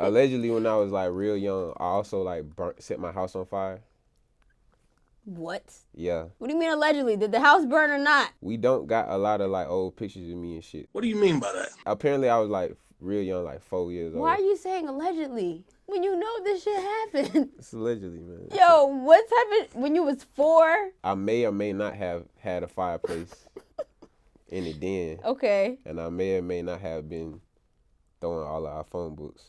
Allegedly, when I was like real young, I also like set my house on fire. What? Yeah. What do you mean allegedly? Did the house burn or not? We don't got a lot of like old pictures of me and shit. What do you mean by that? Apparently, I was like real young, like 4 years old. Why are you saying allegedly when you know this shit happened? It's allegedly, man. Yo, what's happened when you was 4? I may or may not have had a fireplace in the den. Okay. And I may or may not have been throwing all of our phone books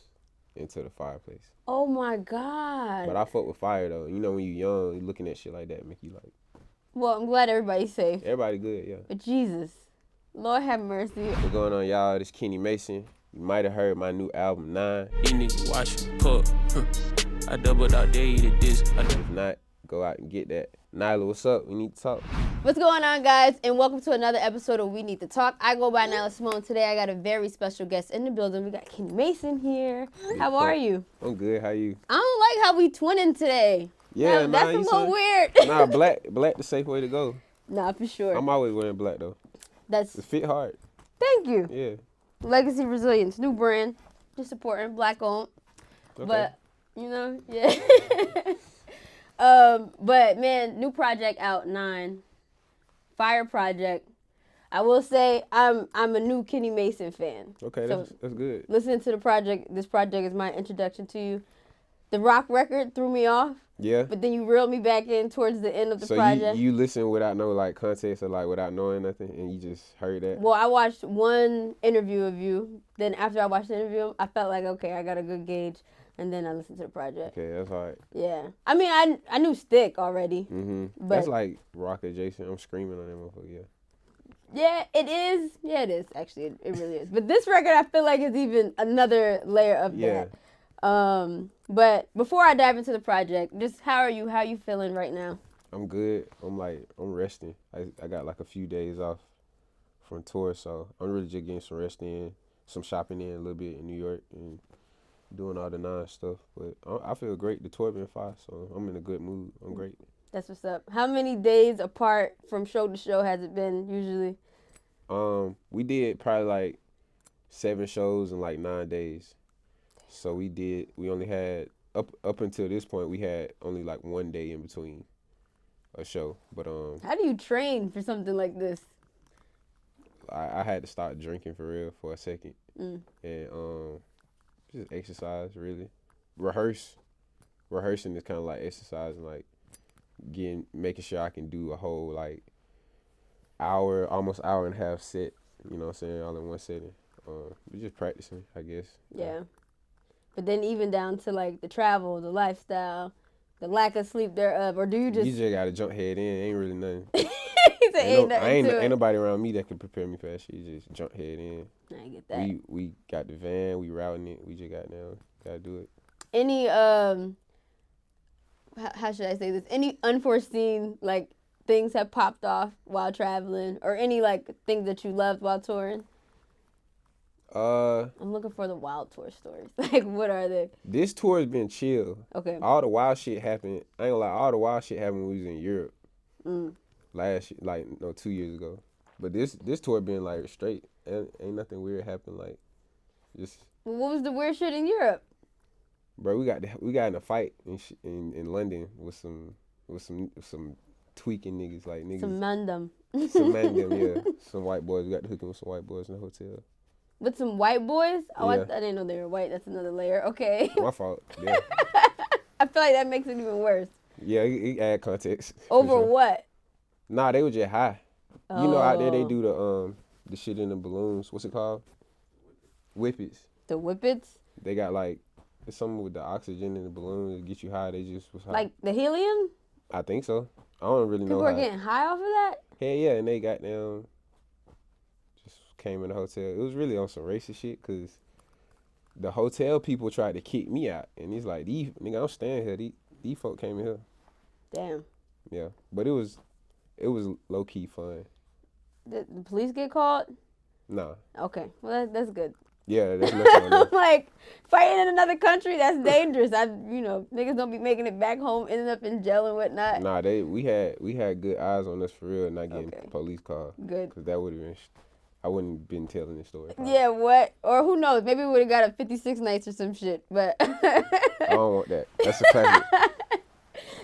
into the fireplace. Oh my God. But I fuck with fire though. You know when you young, you looking at shit like that make you like. Well, I'm glad everybody's safe. Everybody good, yeah. But Jesus, Lord have mercy. What's going on, y'all? This Kenny Mason. You might have heard my new album 9. These niggas watching Pup. I doubled out there, eat this. If not, go out and get that. Nyla, what's up? We need to talk. What's going on, guys? And welcome to another episode of We Need to Talk. I go by Nyla Symone. Today I got a very special guest in the building. We got Kenny Mason here. How are you? I'm good. How you? I don't like how we twinning today. Yeah, that's a little weird. Nah, black the safe way to go. Nah, for sure. I'm always wearing black though. It fit hard. Thank you. Yeah. Legacy Resilience, new brand, just supporting black owned. Okay. But you know, yeah. But man, new project out, 9. Fire project. I will say I'm a new Kenny Mason fan. Okay, So that's good. listening to the project, this project is my introduction to you. The rock record threw me off. Yeah. But then you reeled me back in towards the end of the so project. you listen without no like context or like without knowing nothing, and you just heard that. Well, I watched one interview of you. Then after I watched the interview, I felt like, okay, I got a good gauge. And then I listened to the project. Okay, that's all right. Yeah. I mean, I knew Stick already. Mm-hmm. But That's like rock adjacent. I'm screaming on that motherfucker, yeah. yeah, it is. Yeah, it is. Actually, it really is. But this record, I feel like, is even another layer of that. But before I dive into the project, just how are you? How are you feeling right now? I'm good. I'm resting. I got like a few days off from tour, so I'm really just getting some rest in, some shopping in a little bit in New York, and doing all the stuff. But I feel great. The tour been fine, so I'm in a good mood. I'm great. That's what's up. How many days apart from show to show has it been usually? We did probably like 7 shows in like 9 days. So we only had up until this point we had only like 1 day in between a show. But how do you train for something like this? I had to start drinking for real for a second. Mm. And just exercise really. Rehearsing is kind of like exercising, like making sure I can do a whole like almost hour and a half set, you know what I'm saying, all in one setting. We're just practicing, I guess. Yeah. But then even down to like the travel, the lifestyle, the lack of sleep thereof, or do you just... You just gotta jump head in, ain't really nothing. He said, ain't nobody around me that can prepare me for that shit. You just jump head in. I get that. We got the van, we routing it, we just gotta do it. Any, how should I say this? Any unforeseen, like, things have popped off while traveling? Or any, like, things that you loved while touring? I'm looking for the wild tour stories. Like, what are they? This tour has been chill. Okay. All the wild shit happened. I ain't gonna lie, all the wild shit happened when we was in Europe. 2 years ago. But this tour been like straight. Ain't nothing weird happened. Like, just. Well, what was the weird shit in Europe? Bro, we got in a fight in London with some tweaking niggas, like niggas. Some mandem. Some mandem, yeah. Some white boys. We got to hooking with some white boys in the hotel. With some white boys? Oh, yeah. I didn't know they were white. That's another layer. Okay. My fault. Yeah. I feel like that makes it even worse. Yeah, it add context. Over sure. What? Nah, they were just high. Oh. You know, out there they do the shit in the balloons. What's it called? Whippets. The whippets? They got like it's something with the oxygen in the balloon to get you high. They just was high. Like the helium? I think so. I don't really know. People are getting high off of that? Hell yeah, and they got down. Just came in the hotel. It was really on some racist shit because the hotel people tried to kick me out, and he's like, nigga, I'm staying here. These folk came in here. Damn. Yeah, but it was low key fun. Did the police get called? Nah. Okay, well that's good. Yeah, that's nothing. I'm like, fighting in another country, that's dangerous. Niggas don't be making it back home, ending up in jail and whatnot. Nah, we had good eyes on us for real, not getting police called. Good. Cause that would have been I wouldn't been telling this story. Probably. Yeah, what? Or who knows? Maybe we would have got a 56 nights or some shit. But I don't want that. That's a classic.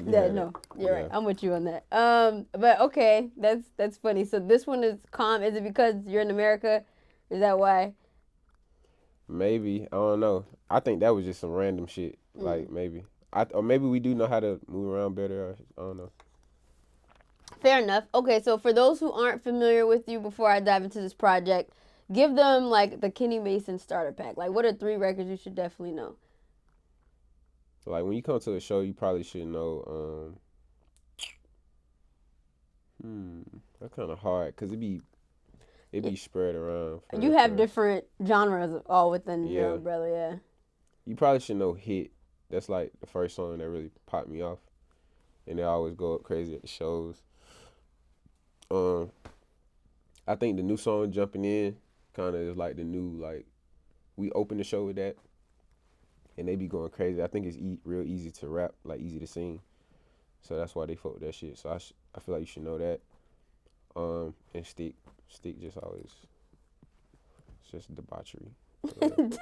Yeah, no, you're right. I'm with you on that. But okay, that's funny. So this one is calm. Is it because you're in America? Is that why? Maybe, I don't know. I think that was just some random shit. Like maybe, or maybe we do know how to move around better. Or, I don't know. Fair enough. Okay, so for those who aren't familiar with you, before I dive into this project, give them like the Kenny Mason starter pack. Like, what are 3 records you should definitely know? Like when you come to a show, you probably should know. That's kind of hard because it be spread around. You have different genres all within your umbrella, yeah. You probably should know Hit. That's like the first song that really popped me off, and they always go up crazy at the shows. I think the new song Jumping In kind of is like the new, like, we open the show with that, and they be going crazy. I think it's real easy to rap, like easy to sing, so that's why they fuck with that shit. So I feel like you should know that. And Stick just always, it's just debauchery.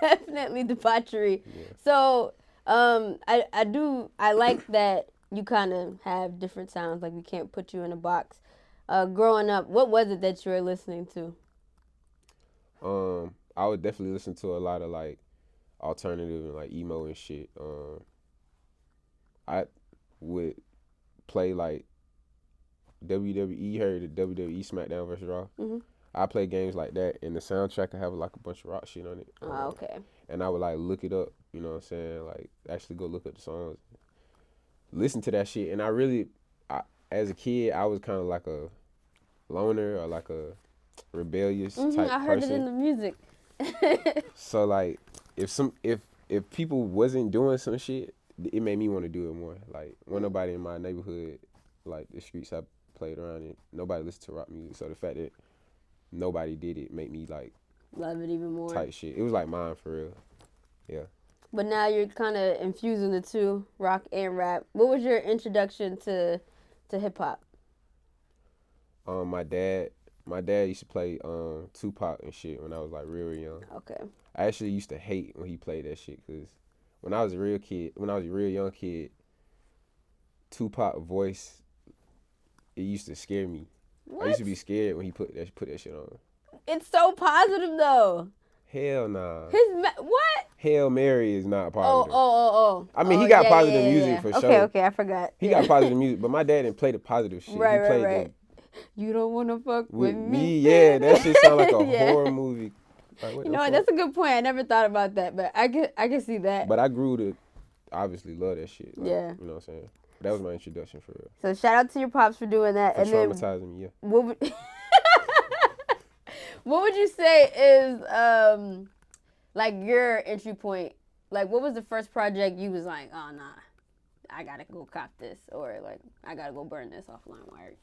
Definitely debauchery. Yeah. So I like that you kind of have different sounds. Like we can't put you in a box. Growing up, what was it that you were listening to? I would definitely listen to a lot of like alternative and like emo and shit. I would play like WWE, heard the WWE SmackDown vs. Raw. Mm-hmm. I play games like that, and the soundtrack would have like a bunch of rock shit on it. Oh, okay. And I would like look it up, you know what I'm saying? Like actually go look up the songs, listen to that shit. And as a kid, I was kind of like a loner or like a rebellious type person. I heard it in the music. So like, if people wasn't doing some shit, it made me want to do it more. Like, when nobody in my neighborhood, like the streets I played around in, nobody listened to rock music. So the fact that nobody did it made me like love it even more. Type shit. It was like mine for real. Yeah. But now you're kind of infusing the two, rock and rap. What was your introduction to hip hop? My dad used to play Tupac and shit when I was like real young. Okay. I actually used to hate when he played that shit because when I was a real young kid, Tupac voice, it used to scare me. What? I used to be scared when he put that shit on. It's so positive though. Hell nah. What? Hail Mary is not positive. Oh. I mean, he got positive music for sure. Okay, I forgot. He got positive music, but my dad didn't play the positive shit. Right, he played right. You don't want to fuck with me. Yeah, that shit sound like a horror movie. Like, you know what? That's a good point. I never thought about that, but I can see that. But I grew to obviously love that shit. Like, yeah. You know what I'm saying? That was my introduction for real. So shout out to your pops for doing that. For traumatizing me, yeah. What would you say is like your entry point? Like, what was the first project you was like, oh nah, I gotta go cop this, or like I gotta go burn this off LimeWire?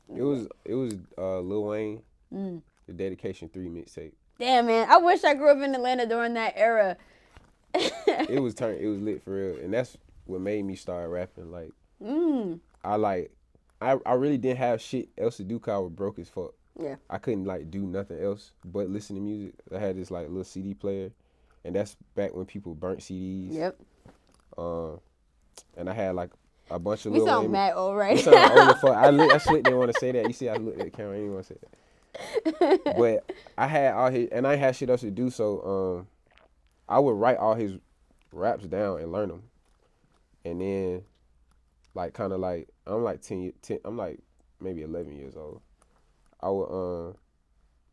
It was Lil Wayne, the Dedication 3 mixtape. Damn, man, I wish I grew up in Atlanta during that era. It was lit for real, and that's what made me start rapping. Like, I really didn't have shit else to do because I was broke as fuck. Yeah. I couldn't like do nothing else but listen to music. I had this like little CD player, and that's back when people burnt CDs. Yep. And I had like a bunch of we little. We sound mad old, right? We sound old as fuck. I slick didn't want to say that. You see, I looked at the camera. I didn't want to say that. But I had all his, and I had shit else to do, so I would write all his raps down and learn them, and then like kind of like I'm like 10, I'm like maybe 11 years old. I would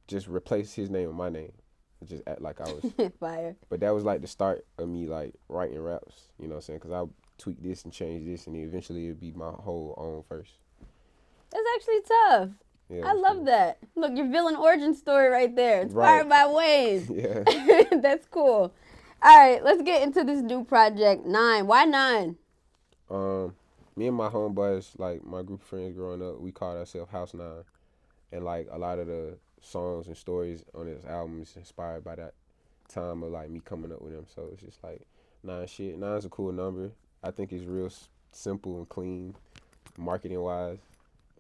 just replace his name with my name, and just act like I was fire. But that was like the start of me like writing raps, you know what I'm saying? Because I tweak this and change this, and eventually it'd be my whole own verse. That's actually tough. Yeah, I love that. Look, your villain origin story right there. Inspired by Wayne. Yeah. That's cool. All right, let's get into this new project, 9. Why 9? Me and my homeboys, like my group of friends growing up, we called ourselves House 9. And like a lot of the songs and stories on this album is inspired by that time of like me coming up with them. So it's just like 9 shit. 9's a cool number. I think it's real simple and clean, marketing wise.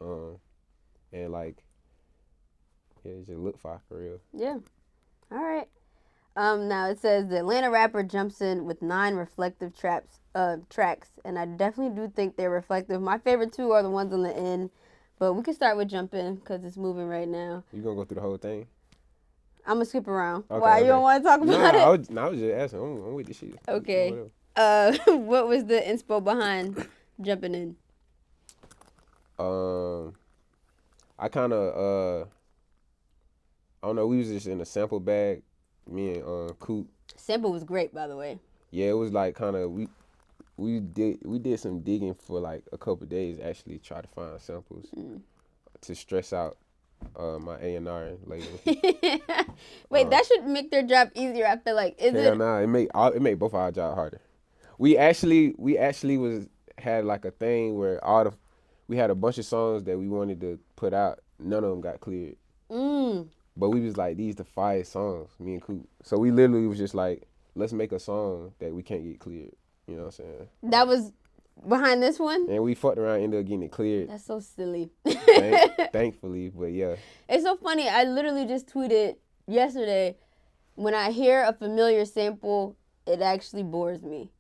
And like Yeah, it just look fire for real. Yeah. All right. Now it says the Atlanta rapper jumps in with 9 reflective tracks, and I definitely do think they're reflective. My favorite 2 are the ones on the end, but we can start with jump in because it's moving right now. You gonna go through the whole thing? I'm gonna skip around. Okay, Why you don't want to talk about it? I was just asking. I'm with the shit. Okay. What was the inspo behind jumping in? I kind of I don't know. We was just in a sample bag. Me and Coop. Sample was great, by the way. Yeah, it was like kind of we did some digging for like a couple days. Actually, try to find samples to stress out my A&R label. Wait, that should make their job easier. I feel like Nah, it made both of our job harder. We actually had like a thing where we had a bunch of songs that we wanted to put out. None of them got cleared. But we was like, these the 5 songs, me and Coop. So we literally was just like, let's make a song that we can't get cleared. You know what I'm saying? That was behind this one? And we fucked around, ended up getting it cleared. That's so silly. Thankfully, but yeah. It's so funny. I literally just tweeted yesterday, when I hear a familiar sample, it actually bores me.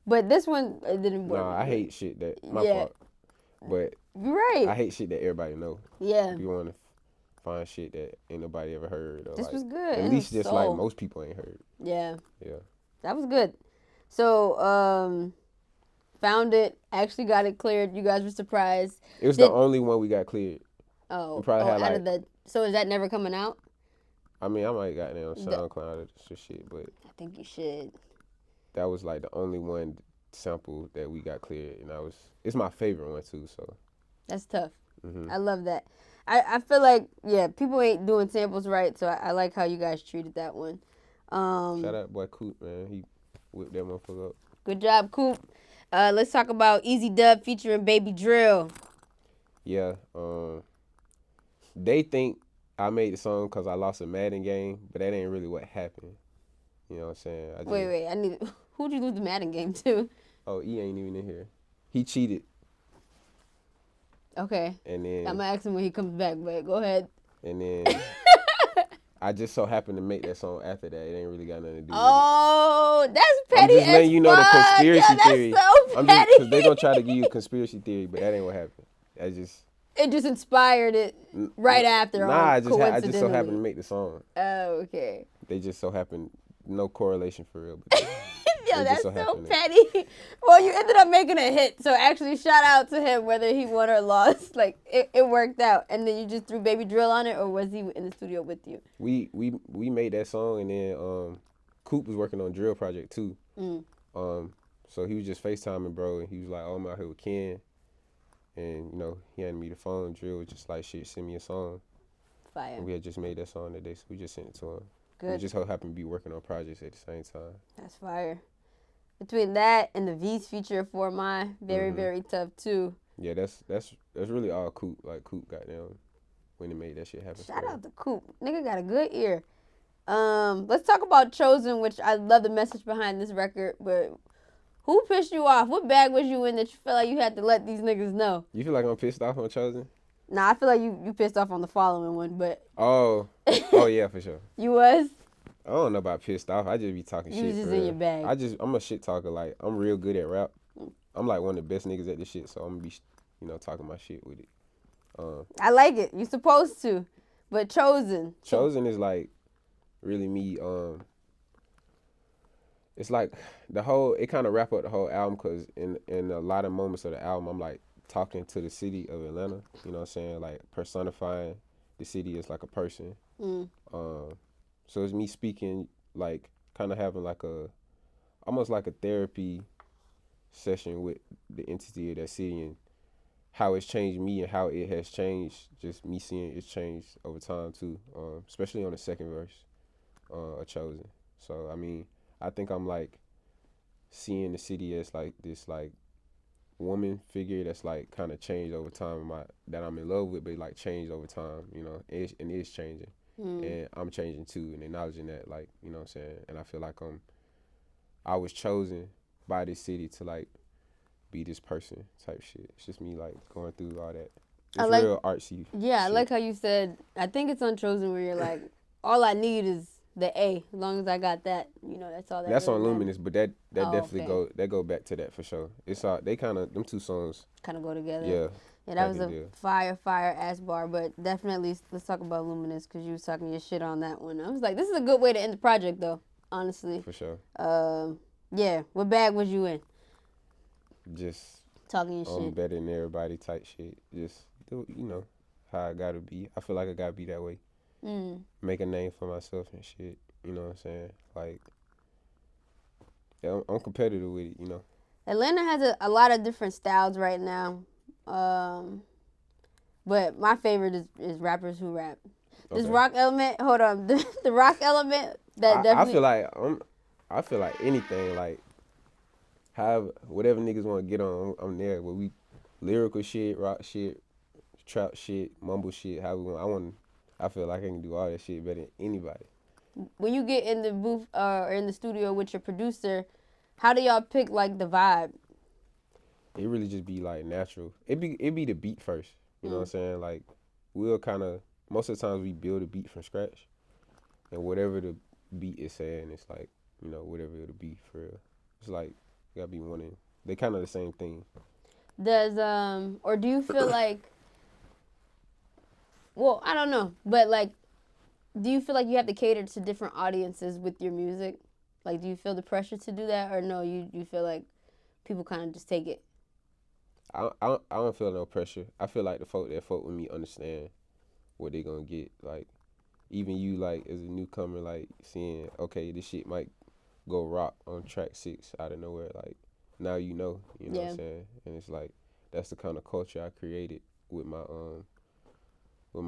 But this one, it didn't bore me. I hate shit that, my fault. But you're right. I hate shit that everybody know. Yeah. You want to find shit that ain't nobody ever heard. Or this like, was good. At least just like most people ain't heard. Yeah. Yeah. That was good. So, found it, actually got it cleared. You guys were surprised. It was the only one we got cleared. Oh, we probably had out of the. So is that never coming out? I mean, I might got it on SoundCloud or shit, but I think you should. That was like the only one sample that we got cleared, and it's my favorite one too. So that's tough. Mm-hmm. I love that. I feel like people ain't doing samples right, so I like how you guys treated that one. Shout out boy Coop, man. He whipped that motherfucker up. Good job, Coop. Let's talk about Easy Dub featuring Baby Drill. Yeah. They think I made the song because I lost a Madden game, but that ain't really what happened. You know what I'm saying? Wait. Who'd you lose the Madden game to? Oh, E ain't even in here. He cheated. Okay. And then I'm gonna ask him when he comes back, but go ahead. And then I just so happened to make that song after that. It ain't really got nothing to do with it. Oh, that's petty. I'm just letting you know the conspiracy theory. So petty. Because they gonna try to give you a conspiracy theory, but that ain't what happened. It just inspired it right after. I just so happened to make the song. Oh, okay. They just so happened, no correlation for real. But Yo, that's so petty. Well, you ended up making a hit, so actually shout out to him whether he won or lost. Like, it worked out. And then you just threw Baby Drill on it, or was he in the studio with you? We made that song, and then Coop was working on Drill Project too. So he was just FaceTiming, bro, and he was like, oh, I'm out here with Ken. And, you know, he handed me the phone. Drill was just like, shit, send me a song. Fire. And we had just made that song that day, so we just sent it to him. Good. We just happened to be working on projects at the same time. That's fire. Between that and the V's feature for my very, very tough too. Yeah, that's really all Coop. Like, Coop got down when he made that shit happen. Shout out to Coop. Nigga got a good ear. Let's talk about Chosen, which I love the message behind this record, but who pissed you off? What bag was you in that you felt like you had to let these niggas know? You feel like I'm pissed off on Chosen? Nah, I feel like you pissed off on the following one, but... Oh yeah, for sure. You was? I don't know about pissed off. I just be talking shit. You was just in your bag. I'm a shit talker. Like, I'm real good at rap. I'm like one of the best niggas at this shit, so I'm gonna be, talking my shit with it. I like it. You supposed to. But Chosen. Chosen is like really me. It's like it kind of wrap up the whole album, because in a lot of moments of the album, I'm like talking to the city of Atlanta. You know what I'm saying? Like personifying the city as like a person. So it's me speaking, like kind of having like almost like a therapy session with the entity of that city and how it's changed me and how it has changed, just me seeing it's changed over time too, especially on the second verse of Chosen. So, I mean, I think I'm like seeing the city as like this like woman figure that's like kind of changed over time, that I'm in love with, but like changed over time, and it's changing. And I'm changing too, and acknowledging that, like, you know what I'm saying? And I feel like I was chosen by this city to like be this person type shit. It's just me like going through all that. It's real artsy. Yeah, shit. I like how you said, I think it's Unchosen where you're like, all I need is the A. As long as I got that, that's all that That's really on matters. Luminous, but that definitely okay. go back to that for sure. It's they kind of them two songs kind of go together. Yeah. Yeah, that was a fire ass bar, but definitely let's talk about Luminous because you was talking your shit on that one. I was like, this is a good way to end the project though, honestly. For sure. Yeah, what bag was you in? Just talking your shit. Better than everybody type shit. Just how I gotta be. I feel like I gotta be that way. Make a name for myself and shit. You know what I'm saying? Like, yeah, I'm competitive with it. Atlanta has a lot of different styles right now. But my favorite is rappers who rap. This rock element, hold on, the rock element that definitely. I feel like anything, like, whatever niggas want to get on, I'm there. Where we lyrical shit, rock shit, trap shit, mumble shit, I feel like I can do all that shit better than anybody. When you get in the booth or in the studio with your producer, how do y'all pick like the vibe? It really just be like natural. It be the beat first. You know what I'm saying? Like, we'll kind of, most of the times we build a beat from scratch, and whatever the beat is saying, it's like, whatever it'll be for real. It's like, you gotta be one. They kind of the same thing. Or do you feel like, well, I don't know, but like, do you feel like you have to cater to different audiences with your music? Like, do you feel the pressure to do that, or no, you feel like people kind of just take it? I don't feel no pressure. I feel like the folk that fuck with me understand what they gonna get. Like, even you, like, as a newcomer, like, seeing, okay, this shit might go rock on track 6 out of nowhere. Like, now you know what I'm saying? And it's like, that's the kind of culture I created with my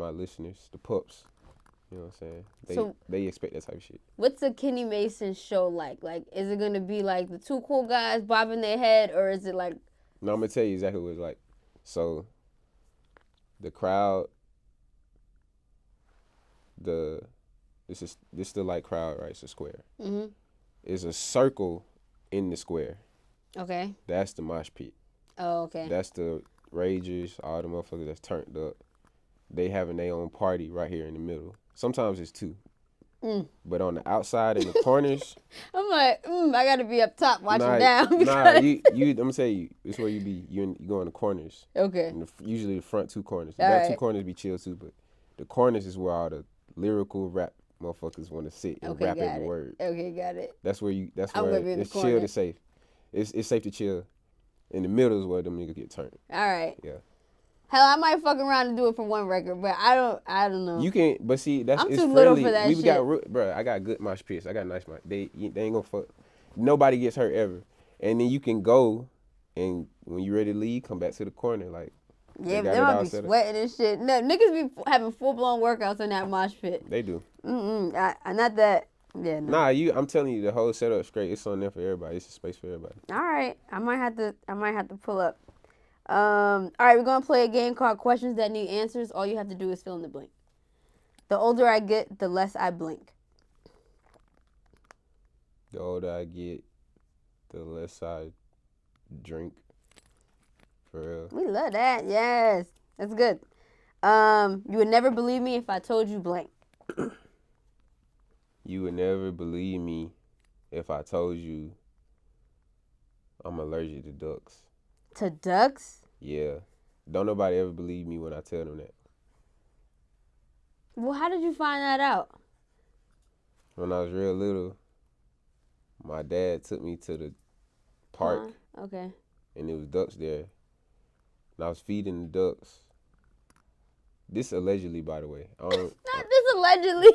listeners, the pups. You know what I'm saying? They expect that type of shit. What's a Kenny Mason show like? Like, is it gonna be like the two cool guys bobbing their head, or is it like? No, I'm gonna tell you exactly what it's like. So, the crowd, this is the like crowd, right? It's a square. It's a circle in the square. Okay. That's the mosh pit. Oh, okay. That's the ragers, all the motherfuckers that's turned up. They having their own party right here in the middle. Sometimes it's 2. But on the outside in the corners, I'm like, I gotta be up top watching down. I'm gonna tell you, it's where you be. You go in the corners. Okay. Usually the front 2 corners. The all back right. 2 corners be chill too, but the corners is where all the lyrical rap motherfuckers want to sit and rap every word. Okay, got it. That's where it's chill to safe. It's safe to chill. In the middle is where them niggas get turned. All right. Yeah. Hell, I might fuck around and do it for one record, but I don't know. You can, but see, I'm it's too friendly. little for that shit. Bro, I got good mosh pits. I got nice mosh. They ain't gonna fuck. Nobody gets hurt ever. And then you can go, and when you ready to leave, come back to the corner. Like, yeah, but they might be sweating and shit. No, niggas be having full-blown workouts in that mosh pit. They do. Not that. Yeah, no. Nah, I'm telling you, the whole setup straight. It's on there for everybody. It's a space for everybody. All right, I might have to pull up. All right, we're gonna play a game called Questions That Need Answers. All you have to do is fill in the blank. The older I get, the less I blink. The older I get, the less I drink. For real. We love that. Yes, that's good. You would never believe me if I told you blank. You would never believe me if I told you I'm allergic to ducks. To ducks? Yeah. Don't nobody ever believe me when I tell them that. Well, how did you find that out? When I was real little, my dad took me to the park. Okay. And there was ducks there. And I was feeding the ducks. This allegedly, by the way. Not this allegedly.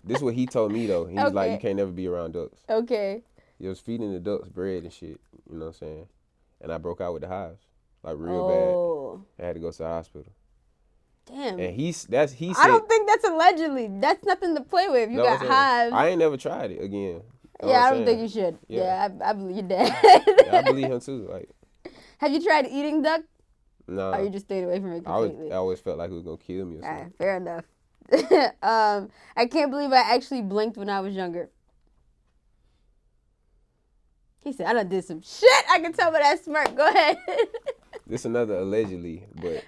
This is what he told me, though. He was like, you can't never be around ducks. Okay. He was feeding the ducks bread and shit. You know what I'm saying? And I broke out with the hives. Like, real bad. I had to go to the hospital. Damn. And he said, I don't think that's allegedly. That's nothing to play with. You got hives. I ain't never tried it again. Yeah, I don't think you should. Yeah, I believe your dad. Yeah, I believe him too. Like, have you tried eating duck? No. Or you just stayed away from it completely? I always felt like it was gonna kill me or something. Right, fair enough. I can't believe I actually blinked when I was younger. He said, I done did some shit. I can tell by that smirk. Go ahead. This another allegedly, but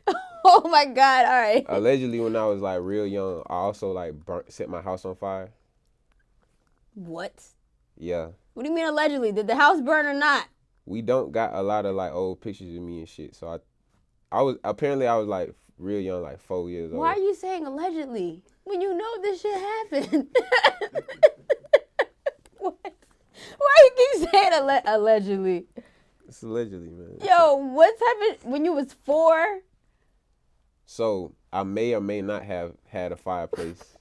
Oh my God! All right. Allegedly, when I was like real young, I also like set my house on fire. What? Yeah. What do you mean allegedly? Did the house burn or not? We don't got a lot of like old pictures of me and shit. So I was like real young, like 4 years old. Why are you saying allegedly when you know this shit happened? What? Why you keep saying allegedly? It's allegedly, man. Yo, what's happened when you was 4? So I may or may not have had a fireplace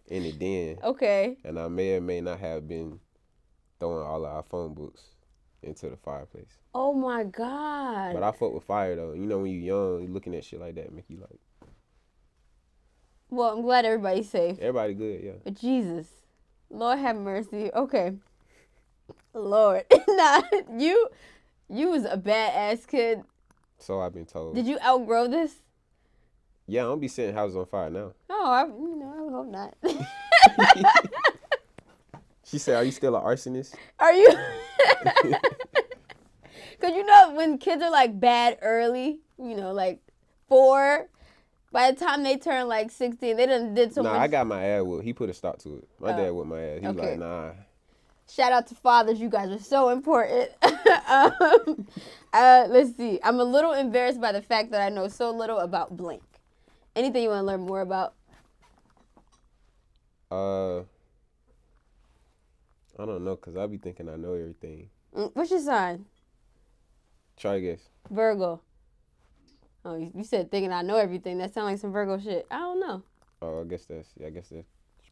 in the den. Okay. And I may or may not have been throwing all of our phone books into the fireplace. Oh my God. But I fuck with fire though. You know when you young, you looking at shit like that make you like. Well, I'm glad everybody's safe. Everybody good, yeah. But Jesus, Lord have mercy. Okay. Lord. Nah, you was a badass kid. So I've been told. Did you outgrow this? Yeah, I don't be setting houses on fire now. Oh, I hope not. She said, "Are you still an arsonist?" Are you? Because you know when kids are like bad early, you know, like 4, by the time they turn like 16, they done did so much. Nah, I got my ass whooped. He put a stop to it. My dad whooped my ass. He was Okay. like, nah. Shout out to fathers. You guys are so important. Let's see. I'm a little embarrassed by the fact that I know so little about blank. Anything you want to learn more about? I don't know, because I be thinking I know everything. What's your sign? Try to guess. Virgo. Oh, you said thinking I know everything. That sounds like some Virgo shit. I don't know. Oh, I guess that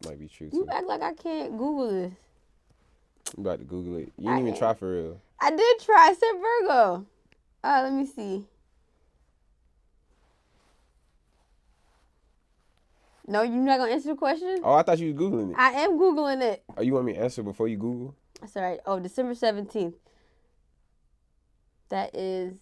might be true, You too. act like I can't Google this. I'm about to Google it. You didn't even try for real. I did try. I said Virgo. Let me see. No, you're not going to answer the question? Oh, I thought you was Googling it. I am Googling it. Oh, you want me to answer before you Google? That's all right. Oh, December 17th. That is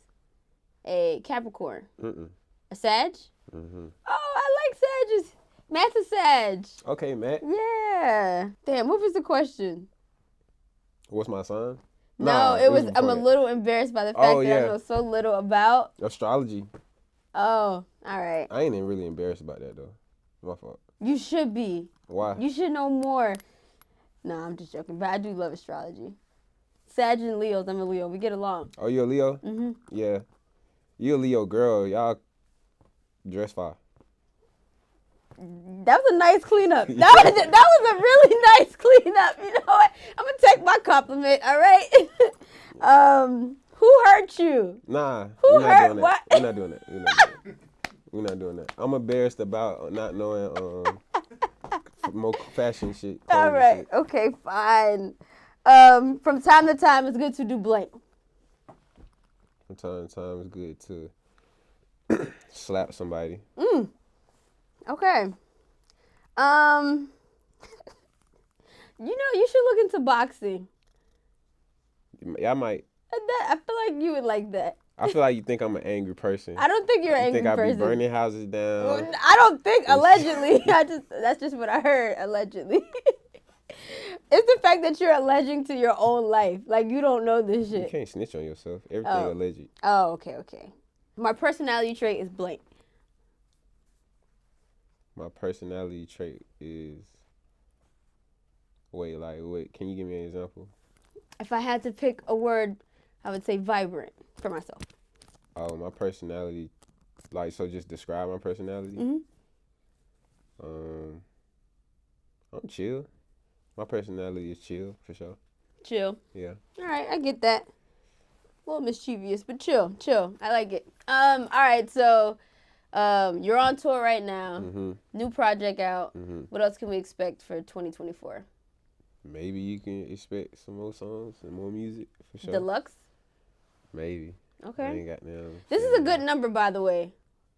a Capricorn. Mm-mm. A Sag? Mm-hmm. Oh, I like Sages. Matt's a Sag. Okay, Matt. Yeah. Damn, what was the question? What's my sign? No, it was, I'm a little embarrassed by the fact that I know so little about. Astrology. Oh, all right. I ain't even really embarrassed about that, though. My fault. You should be. Why? You should know more. Nah, I'm just joking, but I do love astrology. Sag and Leos, I'm a Leo. We get along. Oh, you a Leo? Mm-hmm. Yeah. You a Leo girl. Y'all dress fire. That was a nice cleanup. That was a really nice cleanup. You know what? I'm going to take my compliment, all right? Who hurt you? Nah. Who hurt what? We're not doing that. We're not doing that. I'm embarrassed about not knowing more fashion shit. All right. Shit. Okay, fine. From time to time, it's good to do blank. From time to time, it's good to slap somebody. Okay. You know, you should look into boxing. Yeah, I might. I feel like you would like that. I feel like you think I'm an angry person. I don't think you're an angry person. person. I be burning houses down. Well, I don't think, allegedly. That's just what I heard, allegedly. It's the fact that you're alleging to your own life. Like, you don't know this shit. You can't snitch on yourself. Everything alleged. Oh, okay. My personality trait is blank. My personality trait is... Wait, can you give me an example? If I had to pick a word, I would say vibrant for myself. Oh, my personality... so just describe my personality? Mm-hmm. I'm chill. My personality is chill, for sure. Chill. Yeah. All right, I get that. A little mischievous, but chill. I like it. All right, so you're on tour right now. Mm-hmm. New project out. Mm-hmm. What else can we expect for 2024? Maybe you can expect some more songs and more music, for sure. Deluxe? Maybe. Okay. I ain't got them. This is a good number, by the way.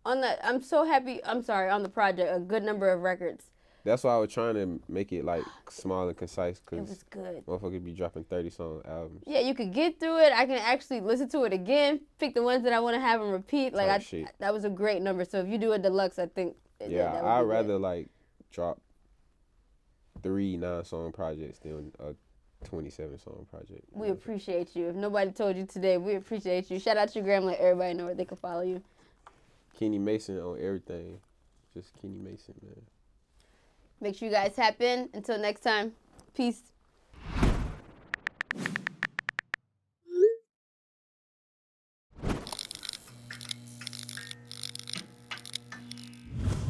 I'm so happy. On the project, a good number of records. That's why I was trying to make it like small and concise, It because was good. motherfuckers be dropping 30-song albums. Yeah, you could get through it. I can actually listen to it again, pick the ones that I want to have and repeat. Like that was a great number. So if you do a deluxe, I think that would I'd be rather good. like drop 3 9-song projects than a 27-song project. We appreciate you. If nobody told you today, we appreciate you. Shout out to your grandma. Let everybody know where they can follow you. Kenny Mason on everything. Just Kenny Mason, man. Make sure you guys tap in. Until next time, peace.